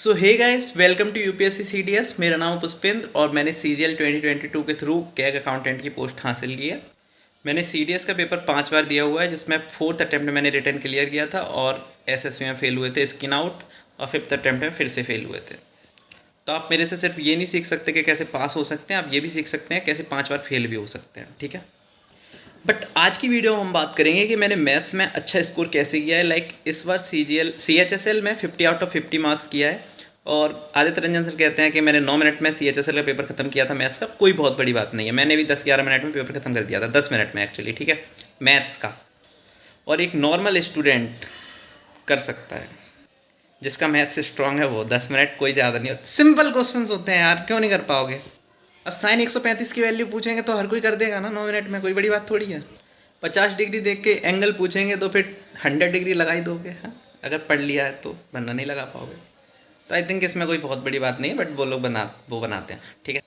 So hey guys, welcome to UPSC CDS. मेरा नाम है पुष्पेंद्र और मैंने सीजीएल 2022 के थ्रू कैग अकाउंटेंट की पोस्ट हासिल की है। मैंने सीडीएस का पेपर 5 बार दिया हुआ है, जिसमें फोर्थ अटैम्प्ट में मैंने रिटर्न क्लियर किया था और एसएससी में फेल हुए थे स्किन आउट, और फिफ्थ अटैम्प्ट में फिर से फेल हुए थे। तो आप मेरे से सिर्फ ये नहीं सीख सकते कि कैसे पास हो सकते हैं, आप ये भी सीख सकते हैं कैसे 5 बार फेल भी हो सकते हैं। ठीक है, बट आज की वीडियो में हम बात करेंगे कि मैंने मैथ्स में अच्छा स्कोर कैसे किया है। इस बार CHSL में 50 आउट ऑफ 50 मार्क्स किया है। और आदित्य रंजन सर कहते हैं कि मैंने 9 मिनट में CHSL का पेपर खत्म किया था मैथ्स का। कोई बहुत बड़ी बात नहीं है, मैंने भी 10-11 मिनट में पेपर खत्म कर दिया था, 10 मिनट में एक्चुअली। ठीक है, मैथ्स का। और एक नॉर्मल स्टूडेंट कर सकता है, जिसका मैथ्स स्ट्रांग है, वो 10 मिनट कोई ज़्यादा नहीं होता। सिंपल क्वेश्चंस होते हैं यार, क्यों नहीं कर पाओगे। अब साइन 135 की वैल्यू पूछेंगे तो हर कोई कर देगा ना 9 मिनट में, कोई बड़ी बात थोड़ी है। 50 डिग्री देख के एंगल पूछेंगे तो फिर 100 डिग्री लगा ही दोगे। हाँ, अगर पढ़ लिया है तो, वरना नहीं लगा पाओगे। तो आई थिंक इसमें कोई बहुत बड़ी बात नहीं है, बट वो लोग बनाते हैं। ठीक है।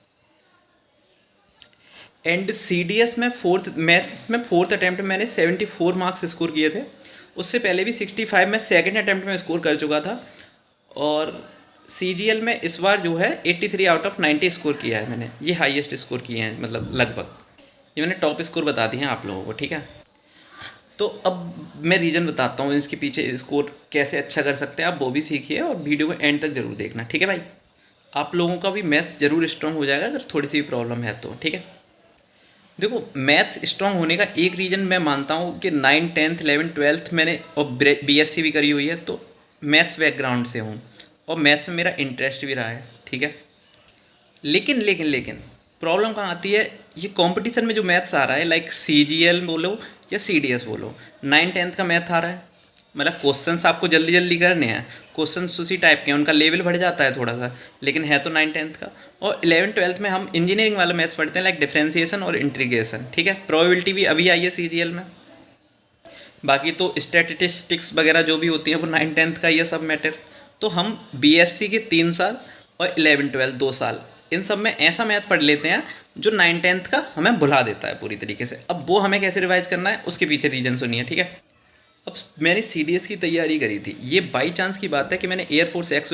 एंड CDS में मैथ्स में फोर्थ अटैम्प्ट में मैंने 74 मार्क्स स्कोर किए थे। उससे पहले भी 65 में सेकंड अटैम्प्ट में स्कोर कर चुका था। और CGL में इस बार जो है 83 आउट ऑफ 90 स्कोर किया है मैंने। ये हाईएस्ट स्कोर किए हैं, मतलब लगभग। ये मैंने टॉप स्कोर बता दिए हैं आप लोगों को। ठीक है, तो अब मैं रीज़न बताता हूँ इसके पीछे स्कोर कैसे अच्छा कर सकते हैं। आप वो भी सीखिए और वीडियो को एंड तक ज़रूर देखना। ठीक है भाई, आप लोगों का भी मैथ्स ज़रूर स्ट्रांग हो जाएगा अगर थोड़ी सी भी प्रॉब्लम है तो। ठीक है, देखो, मैथ्स स्ट्रांग होने का एक रीज़न मैं मानता हूँ कि 9, 10th, 11th, 12th मैंने और BSc भी करी हुई है, तो मैथ्स बैकग्राउंड से हूँ और मैथ्स में मेरा इंटरेस्ट भी रहा है। ठीक है, लेकिन लेकिन लेकिन प्रॉब्लम कहाँ आती है, ये कंपटीशन में जो मैथ्स आ रहा है, लाइक CGL बोलो या CDS बोलो, 9th-10th का मैथ आ रहा है। मतलब क्वेश्चंस आपको जल्दी जल्दी करने हैं, क्वेश्चंस उसी टाइप के हैं, उनका लेवल बढ़ जाता है थोड़ा सा, लेकिन है तो 9th-10th का। और 11th-12th में हम इंजीनियरिंग वाला मैथ्स पढ़ते हैं, लाइक डिफ्रेंसिएशन और इंटीग्रेशन। ठीक है, प्रोबेबिलिटी भी अभी आई है CGL में। बाकी तो स्टैटिस्टिक्स वगैरह जो भी होती है वो 9th-10th का ये सब मैटर। तो हम BSc के 3 साल और 11th-12th 2 साल, इन सब में ऐसा मैथ पढ़ लेते हैं जो 9th-10th का हमें भुला देता है पूरी तरीके से। अब वो हमें कैसे रिवाइज करना है, उसके पीछे रीजन सुनिए। ठीक है, अब मैंने CDS की तैयारी करी थी। ये बाई चांस की बात है कि मैंने एयरफोर्स एक्स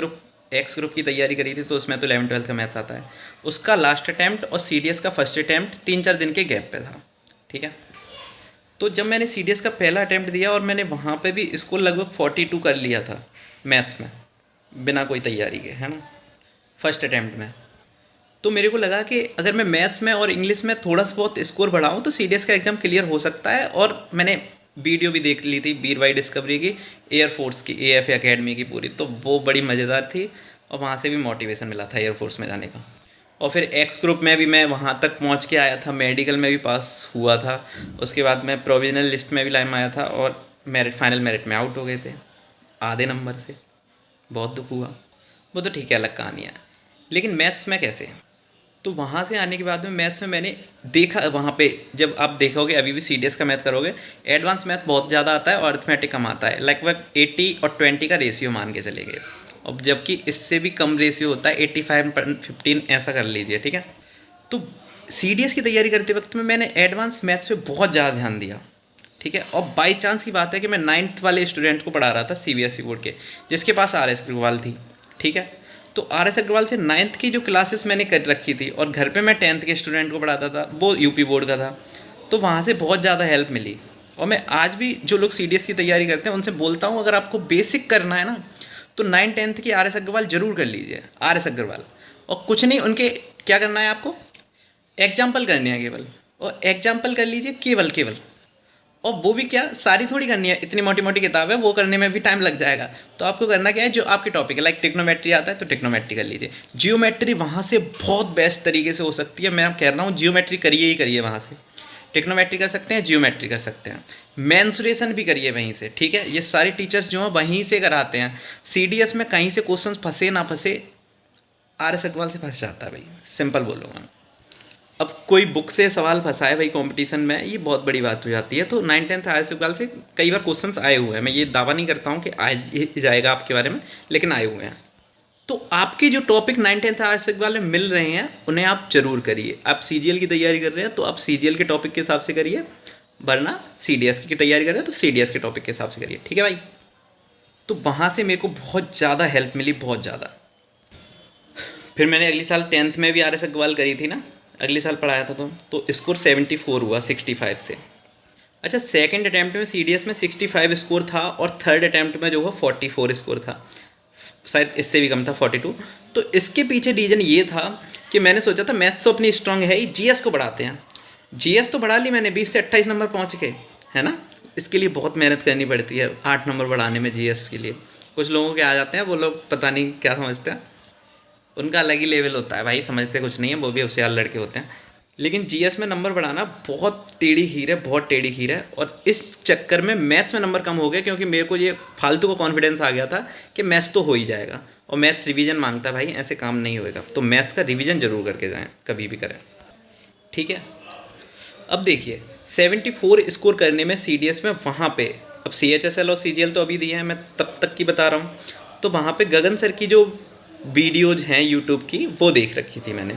ग्रुप की तैयारी करी थी, तो उसमें तो 11th-12th का मैथ्स आता है। उसका लास्ट अटैम्प्ट और CDS का फर्स्ट अटैम्प्ट 3-4 दिन के गैप पे था। ठीक है, तो जब मैंने CDS का पहला अटैम्प्ट दिया और मैंने वहाँ पे भी इसको लगभग 42 कर लिया था मैथ्स में, बिना कोई तैयारी के, है ना, फर्स्ट अटैम्प्ट में। तो मेरे को लगा कि अगर मैं मैथ्स में और इंग्लिश में थोड़ा सा बहुत स्कोर बढ़ाऊँ तो CDS का एग्ज़ाम क्लियर हो सकता है। और मैंने वीडियो भी देख ली थी वीर वाई डिस्कवरी की, एयरफोर्स की, AF अकेडमी की पूरी, तो वो बड़ी मज़ेदार थी और वहाँ से भी मोटिवेशन मिला था एयरफोर्स में जाने का। और फिर एक्स ग्रुप में भी मैं वहाँ तक पहुँच के आया था, मेडिकल में भी पास हुआ था। उसके बाद मैं प्रोविजनल लिस्ट में भी लाइन में आया था और फाइनल मेरिट में आउट हो गए थे आधे नंबर से। बहुत दुख हुआ, वो तो ठीक है, अलग कहानी है। लेकिन मैथ्स में कैसे, तो वहाँ से आने के बाद में मैथ्स में मैंने देखा, वहाँ पे जब आप देखोगे अभी भी CDS का मैथ करोगे, एडवांस मैथ बहुत ज़्यादा आता है और अर्थमेटिक कम आता है। लगभग 80 और 20 का रेशियो मान के चले गए, और जबकि इससे भी कम रेशियो होता है, 85-15 ऐसा कर लीजिए। ठीक है, तो CDS की तैयारी करते वक्त में मैंने एडवांस मैथ्स पे बहुत ज़्यादा ध्यान दिया। ठीक है, और बाई चांस की बात है कि मैं 9th वाले स्टूडेंट को पढ़ा रहा था CBSE बोर्ड के, जिसके पास RS अग्रवाल थी। ठीक है, तो RS अग्रवाल से 9th की जो क्लासेस मैंने कर रखी थी, और घर पे मैं 10th के स्टूडेंट को पढ़ाता था, वो UP बोर्ड का था, तो वहाँ से बहुत ज़्यादा हेल्प मिली। और मैं आज भी जो लोग CDS की तैयारी करते हैं उनसे बोलता हूँ, अगर आपको बेसिक करना है ना, तो 9th-10th की RS अग्रवाल जरूर कर लीजिए, RS अग्रवाल। और कुछ नहीं, उनके क्या करना है आपको, एग्जाम्पल करने हैं केवल, और एग्जाम्पल कर लीजिए केवल केवल। और वो भी क्या, सारी थोड़ी करनी है, इतनी मोटी मोटी किताब है, वो करने में भी टाइम लग जाएगा। तो आपको करना क्या है, जो आपके टॉपिक है, लाइक टिग्नोमेट्री आता है तो टिग्नोमेट्री कर लीजिए। जियोमेट्री वहाँ से बहुत बेस्ट तरीके से हो सकती है, मैं आप कह रहा हूँ जियोमेट्री करिए ही करिए वहाँ से। टिग्नोमेट्री कर सकते हैं, जियोमेट्री कर सकते हैं, मेंसुरेशन भी करिए वहीं से। ठीक है, ये सारे टीचर्स जो हैं वहीं से कराते हैं। CDS में कहीं से क्वेश्चन फंसे ना फंसे, RS अग्रवाल से फंस जाता है भाई, सिंपल बोलूँगा मैं। अब कोई बुक से सवाल फंसा है भाई कंपटीशन में, ये बहुत बड़ी बात हो जाती है। तो 9th-10th RS अग्रवाल से कई बार क्वेश्चंस आए हुए हैं, मैं ये दावा नहीं करता हूँ कि आज जाएगा आपके बारे में, लेकिन आए हुए हैं। तो आपके जो टॉपिक 9th-10th RS अग्रवाल में मिल रहे हैं उन्हें आप जरूर करिए। आप CGL की तैयारी कर रहे हैं तो आप CGL के टॉपिक के हिसाब से करिए, वरना CDS की तैयारी कर रहे हैं तो CDS के टॉपिक के हिसाब से करिए। ठीक है भाई, तो वहाँ से मेरे को बहुत ज़्यादा हेल्प मिली, बहुत ज़्यादा। फिर मैंने अगली साल 10th में भी RS अग्रवाल करी थी ना, अगले साल पढ़ाया था तो स्कोर 74 हुआ 65 से। अच्छा, सेकंड अटैम्प्ट में CDS में 65 स्कोर था और थर्ड अटैम्प्ट में जो हुआ 44 स्कोर था, शायद इससे भी कम था 42। तो इसके पीछे रीज़न ये था कि मैंने सोचा था मैथ्स तो अपनी स्ट्रांग है ही, GS को बढ़ाते हैं। GS तो बढ़ा ली मैंने, 20 से 28 नंबर पहुँच के, है ना। इसके लिए बहुत मेहनत करनी पड़ती है 8 नंबर बढ़ाने में GS के लिए। कुछ लोगों के आ जाते हैं, वो लोग पता नहीं क्या समझते हैं, उनका अलग ही लेवल होता है भाई, समझते कुछ नहीं है, वो भी होशियार लड़के होते हैं। लेकिन GS में नंबर बढ़ाना बहुत टेढ़ी खीर है, बहुत टेढ़ी खीर है। और इस चक्कर में मैथ्स में नंबर कम हो गए, क्योंकि मेरे को ये फालतू का कॉन्फिडेंस आ गया था कि मैथ्स तो हो ही जाएगा, और मैथ्स रिवीजन मांगता है भाई, ऐसे काम नहीं होएगा। तो मैथ्स का रिवीजन जरूर करके जाएँ, कभी भी करें, ठीक है। अब देखिए 74 स्कोर करने में CDS में वहाँ पे, अब CHSL और CGL तो अभी दिए हैं, मैं तब तक की बता रहा हूँ। तो वहाँ पे गगन सर की जो वीडियोज़ हैं यूट्यूब की, वो देख रखी थी मैंने।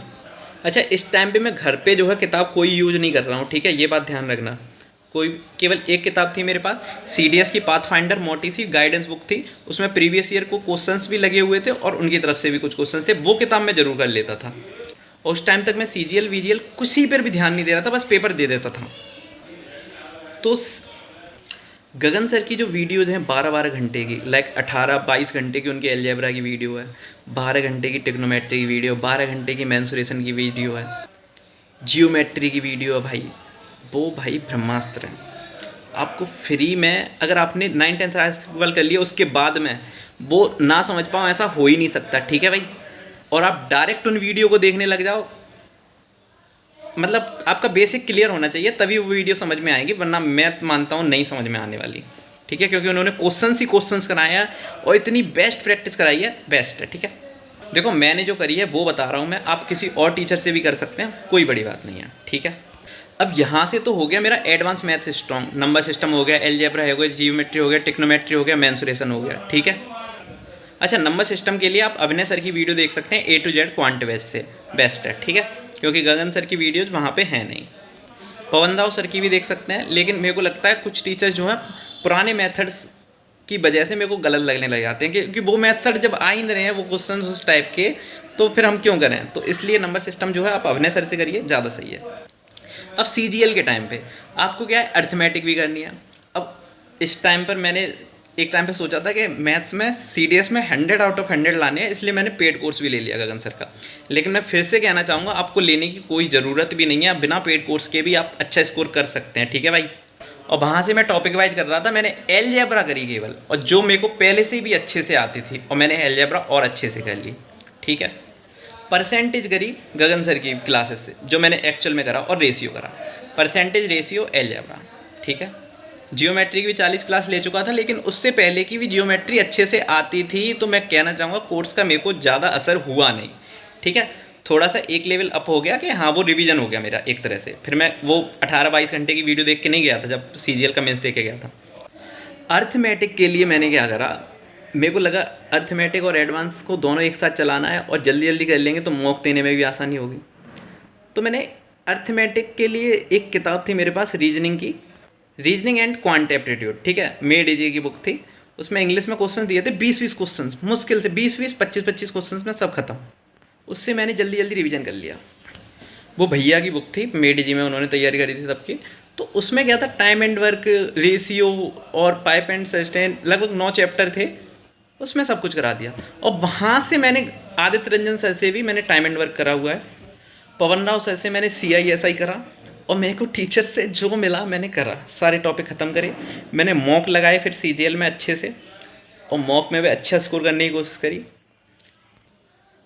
अच्छा, इस टाइम पे मैं घर पे जो है किताब कोई यूज नहीं कर रहा हूँ, ठीक है, ये बात ध्यान रखना। कोई केवल एक किताब थी मेरे पास, CDS की पाथफाइंडर मोटी सी गाइडेंस बुक थी, उसमें प्रीवियस ईयर को क्वेश्चंस भी लगे हुए थे और उनकी तरफ से भी कुछ क्वेश्चंस थे, वो किताब मैं जरूर कर लेता था। और उस टाइम तक मैं CGL VGL किसी पर भी ध्यान नहीं दे रहा था, बस पेपर दे देता था। तो गगन सर की जो वीडियोज़ हैं 12-12 घंटे की, लाइक 18-22 घंटे की उनकी अलजेब्रा की वीडियो है, 12 घंटे की ट्रिग्नोमेट्री की वीडियो, 12 घंटे की मेंसुरेशन की वीडियो है, जियोमेट्री की वीडियो है भाई, वो भाई ब्रह्मास्त्र है। आपको फ्री में, अगर आपने 9-10 अग्रवाल कर लिया उसके बाद में वो ना समझ पाओ, ऐसा हो ही नहीं सकता, ठीक है भाई। और आप डायरेक्ट उन वीडियो को देखने लग जाओ, मतलब आपका बेसिक क्लियर होना चाहिए, तभी वो वीडियो समझ में आएगी, वरना मैं मानता हूँ नहीं समझ में आने वाली, ठीक है। क्योंकि उन्होंने क्वेश्चंस कराए हैं और इतनी बेस्ट प्रैक्टिस कराई है, बेस्ट है, ठीक है। देखो मैंने जो करी है वो बता रहा हूँ मैं, आप किसी और टीचर से भी कर सकते हैं, कोई बड़ी बात नहीं है, ठीक है। अब यहाँ से तो हो गया मेरा advance maths strong, number system हो गया, अलजेब्रा हो गया, जियोमेट्री हो गया, ट्रिग्नोमेट्री हो गया, मेंसुरेशन हो गया, ठीक है। अच्छा, नंबर सिस्टम के लिए आप अभिनय सर की वीडियो देख सकते हैं, A to Z quant base से, बेस्ट है, ठीक है। क्योंकि गगन सर की वीडियोज वहाँ पे हैं नहीं। पवन दाव सर की भी देख सकते हैं, लेकिन मेरे को लगता है कुछ टीचर्स जो हैं पुराने मेथड्स की वजह से मेरे को गलत लगने लग जाते हैं, क्योंकि वो मेथड जब आ ही नहीं रहे हैं, वो क्वेश्चन उस टाइप के, तो फिर हम क्यों करें। तो इसलिए नंबर सिस्टम जो है आप अभिनय सर से करिए, ज़्यादा सही है। अब CGL के टाइम पे आपको क्या है, अर्थमेटिक भी करनी है। अब इस टाइम पर मैंने एक टाइम पे सोचा था कि मैथ्स में CDS में 100 आउट ऑफ 100 लाने हैं, इसलिए मैंने पेड कोर्स भी ले लिया गगन सर का। लेकिन मैं फिर से कहना चाहूँगा, आपको लेने की कोई ज़रूरत भी नहीं है, आप बिना पेड कोर्स के भी आप अच्छा स्कोर कर सकते हैं, ठीक है भाई। और वहाँ से मैं टॉपिक वाइज कर रहा था, मैंने अलजेब्रा करी केवल, और जो मेरे को पहले से भी अच्छे से आती थी, और मैंने अलजेब्रा और अच्छे से कर ली, ठीक है। परसेंटेज करी गगन सर की क्लासेस से, जो मैंने एक्चुअल में करा, और रेशियो करा, परसेंटेज, रेशियो, अलजेब्रा, ठीक है। जियोमेट्री की भी 40 क्लास ले चुका था, लेकिन उससे पहले की भी जियोमेट्री अच्छे से आती थी, तो मैं कहना चाहूँगा कोर्स का मेरे को ज़्यादा असर हुआ नहीं, ठीक है। थोड़ा सा एक लेवल अप हो गया कि हाँ वो रिवीजन हो गया मेरा एक तरह से। फिर मैं वो 18-22 घंटे की वीडियो देख के नहीं गया था जब CGL का मेंस देख के गया था। अर्थमेटिक के लिए मैंने क्या करा, मेरे को लगा अर्थमेटिक और एडवांस को दोनों एक साथ चलाना है, और जल्दी जल्दी कर लेंगे तो मॉक देने में भी आसानी होगी। तो मैंने अर्थमेटिक के लिए एक किताब थी मेरे पास, रीजनिंग की, रीजनिंग एंड क्वांट एप्टीट्यूड, ठीक है, मेड एजे की बुक थी। उसमें इंग्लिश में क्वेश्चन दिए थे 20-20 क्वेश्चन, मुश्किल से 20-20, 25-25 क्वेश्चन में सब खत्म। उससे मैंने जल्दी जल्दी रिवीजन कर लिया। वो भैया की बुक थी, मेड एजे में उन्होंने तैयारी करी थी सबकी। तो उसमें क्या था, टाइम एंड वर्क, रेशियो और पाइप एंड सस्टेन, लगभग 9 चैप्टर थे, उसमें सब कुछ करा दिया। और वहाँ से मैंने आदित्य रंजन सर से भी मैंने टाइम एंड वर्क करा हुआ है, पवन राव सर से मैंने CISI करा, और मेरे को टीचर से जो मिला मैंने करा, सारे टॉपिक ख़त्म करे। मैंने मॉक लगाए फिर CGL में अच्छे से, और मॉक में भी अच्छा स्कोर करने की कोशिश करी।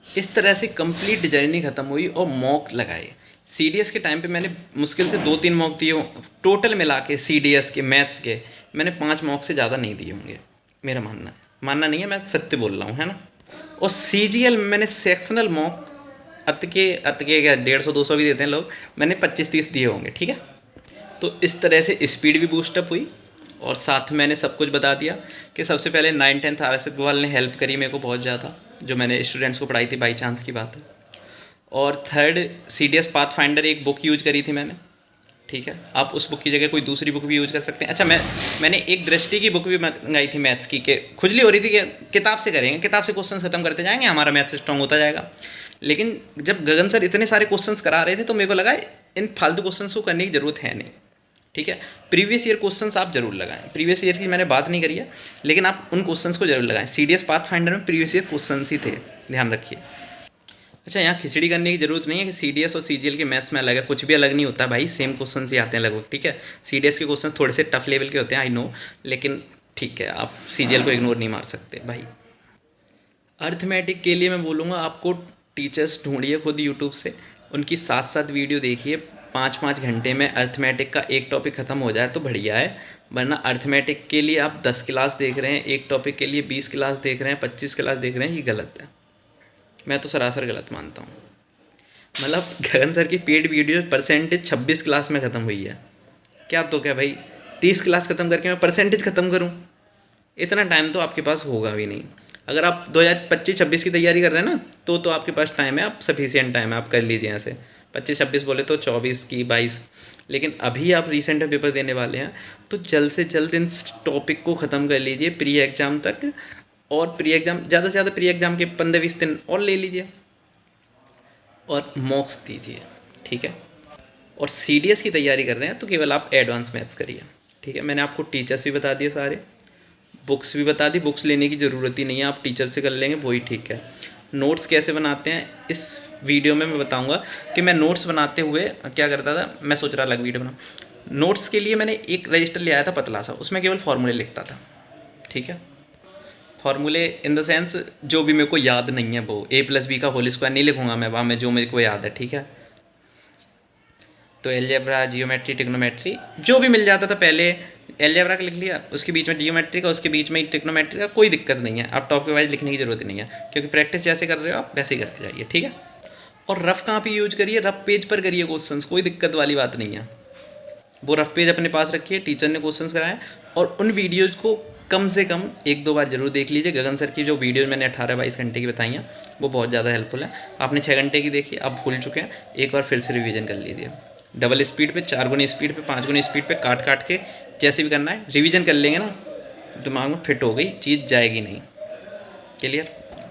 इस तरह से कंप्लीट जर्नी ख़त्म हुई, और मॉक लगाए। CDS के टाइम पे मैंने मुश्किल से 2-3 मॉक दिए हो, टोटल मिला के CDS के मैथ्स के मैंने 5 मॉक से ज़्यादा नहीं दिए होंगे, मेरा मानना नहीं है, मैं सत्य बोल रहा हूँ, है ना। और CGL में मैंने सेक्शनल मॉक अत के क्या 150-200 भी देते हैं लोग, मैंने 25-30 दिए होंगे, ठीक है। तो इस तरह से स्पीड भी बूस्टअप हुई, और साथ में मैंने सब कुछ बता दिया कि सबसे पहले 9-10 RS अग्रवाल ने हेल्प करी मेरे को बहुत ज़्यादा, जो मैंने स्टूडेंट्स को पढ़ाई थी, बाई चांस की बात है। और थर्ड CDS पाथफाइंडर एक बुक यूज करी थी मैंने, ठीक है। आप उस बुक की जगह कोई दूसरी बुक भी यूज कर सकते हैं। अच्छा, मैं मैंने एक दृष्टि की बुक भी मंगाई थी मैथ्स की, के खुजली हो रही थी कि किताब से करेंगे, किताब से क्वेश्चन खत्म करते जाएंगे, हमारा मैथ्स स्ट्रॉन्ग होता जाएगा। लेकिन जब गगन सर इतने सारे क्वेश्चंस करा रहे थे तो मेरे को लगा इन फालतू क्वेश्चंस को करने की ज़रूरत है नहीं। ठीक है, प्रीवियस ईयर क्वेश्चंस आप जरूर लगाएं। प्रीवियस ईयर की मैंने बात नहीं करी है, लेकिन आप उन क्वेश्चंस को जरूर लगाएं। CDS पाथफाइंडर में प्रीवियस ईयर क्वेश्चंस ही थे, ध्यान रखिए। अच्छा, यहाँ खिचड़ी करने की जरूरत नहीं है कि CDS और CGL के मैथ्स में अलग है, कुछ भी अलग नहीं होता भाई, सेम क्वेश्चन ही आते हैं लगभग। ठीक है, CDS के क्वेश्चन थोड़े से टफ लेवल के होते हैं, आई नो, लेकिन ठीक है, आप CGL को इग्नोर नहीं मार सकते भाई। अर्थमेटिक के लिए मैं बोलूँगा आपको टीचर्स ढूंढिए खुद यूट्यूब से, उनकी 7-7 वीडियो देखिए, 5-5 घंटे में अर्थमेटिक का एक टॉपिक ख़त्म हो जाए तो बढ़िया है। वरना अर्थमेटिक के लिए आप 10 क्लास देख रहे हैं, एक टॉपिक के लिए 20 क्लास देख रहे हैं, 25 क्लास देख रहे हैं, ये गलत है। मैं तो सरासर गलत मानता हूँ। मतलब गगन सर की पेड वीडियो परसेंटेज 26 क्लास में ख़त्म हुई है। क्या तो क्या भाई, 30 क्लास ख़त्म करके मैं परसेंटेज ख़त्म करूँ? इतना टाइम तो आपके पास होगा भी नहीं। अगर आप 2025-26 की तैयारी कर रहे हैं ना, तो आपके पास टाइम है, आप सफिशिएंट टाइम है, आप कर लीजिए। ऐसे 25-26 बोले तो 24 की 22, लेकिन अभी आप रिसेंट में पेपर देने वाले हैं तो जल्द से जल्द इन टॉपिक को ख़त्म कर लीजिए प्री एग्ज़ाम तक। और प्री एग्ज़ाम ज़्यादा से ज़्यादा प्री एग्ज़ाम के 15-20 दिन और ले लीजिए और मॉक्स दीजिए। ठीक है, और CDS की तैयारी कर रहे हैं तो केवल आप एडवांस मैथ्स करिए। ठीक है, मैंने आपको टीचर्स भी बता दिए सारे, बुक्स भी बता दी, बुक्स लेने की ज़रूरत ही नहीं है, आप टीचर से कर लेंगे वही ठीक है। नोट्स कैसे बनाते हैं इस वीडियो में मैं बताऊंगा कि मैं नोट्स बनाते हुए क्या करता था। मैं सोच रहा अलग वीडियो बनाऊँ। नोट्स के लिए मैंने एक रजिस्टर ले आया था पतला सा, उसमें केवल फार्मूले लिखता था। ठीक है, फार्मूले इन द सेंस जो भी मेरे को याद नहीं है, वो A+B का होल स्क्वायर नहीं लिखूंगा मैं वहाँ में, जो मेरे को याद है। ठीक है, तो एलजेब्रा, जियोमेट्री, ट्रिग्नोमेट्री जो भी मिल जाता था, पहले एलजेब्रा का लिख लिया, उसके बीच में जियोमेट्री का, उसके बीच में ट्रिग्नोमेट्री का, कोई दिक्कत नहीं है। आप टॉपिक वाइज लिखने की जरूरत नहीं है, क्योंकि प्रैक्टिस जैसे कर रहे हो आप वैसे ही करके जाइए। ठीक है, और रफ कहाँ पे यूज करिए, रफ पेज पर करिए क्वेश्चंस, कोई दिक्कत वाली बात नहीं है। वो रफ पेज अपने पास रखिए, टीचर ने क्वेश्चंस कराए, और उन वीडियोज़ को कम से कम 1-2 बार जरूर देख लीजिए। गगन सर की जो वीडियोज़ मैंने 18-22 घंटे की बताई हैं वो बहुत ज़्यादा हेल्पफुल है। आपने 6 घंटे की देखी, आप भूल चुके हैं, एक बार फिर से रिवीजन कर लीजिए। डबल स्पीड पे, 4 गुनी स्पीड पे, 5 गुनी स्पीड पे काट के जैसे भी करना है रिवीजन कर लेंगे ना, दिमाग में फिट हो गई चीज़, जाएगी नहीं। क्लियर?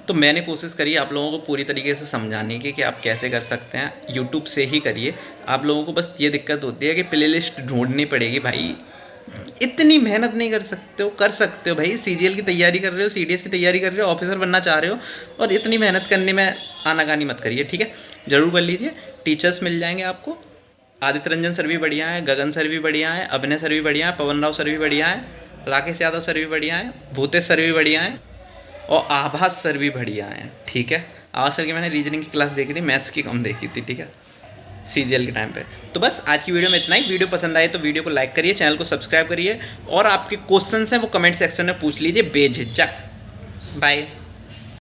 तो मैंने कोशिश करी आप लोगों को पूरी तरीके से समझाने की कि आप कैसे कर सकते हैं, यूट्यूब से ही करिए। आप लोगों को बस ये दिक्कत होती है कि प्लेलिस्ट ढूंढनी पड़ेगी भाई, इतनी मेहनत नहीं कर सकते हो भाई। CGL की तैयारी कर रहे हो, CDS की तैयारी कर रहे हो, ऑफिसर बनना चाह रहे हो, और इतनी मेहनत करने में आनाकानी मत करिए। ठीक है, ज़रूर कर लीजिए, टीचर्स मिल जाएंगे आपको। आदित्य रंजन सर भी बढ़िया है, गगन सर भी बढ़िया है, अभिनय सर भी बढ़िया है, पवन राव सर भी बढ़िया है, राकेश यादव सर भी बढ़िया है, भूतेश सर भी बढ़िया है, और आभास सर भी बढ़िया हैं। ठीक है, आभास सर की मैंने रीजनिंग की क्लास देखी थी, मैथ्स की कम देखी थी। ठीक है, CGL के टाइम पे। तो बस आज की वीडियो में इतना ही। वीडियो पसंद आए तो वीडियो को लाइक करिए, चैनल को सब्सक्राइब करिए, और आपके क्वेश्चंस हैं वो कमेंट सेक्शन में पूछ लीजिए बेझिझक। बाय।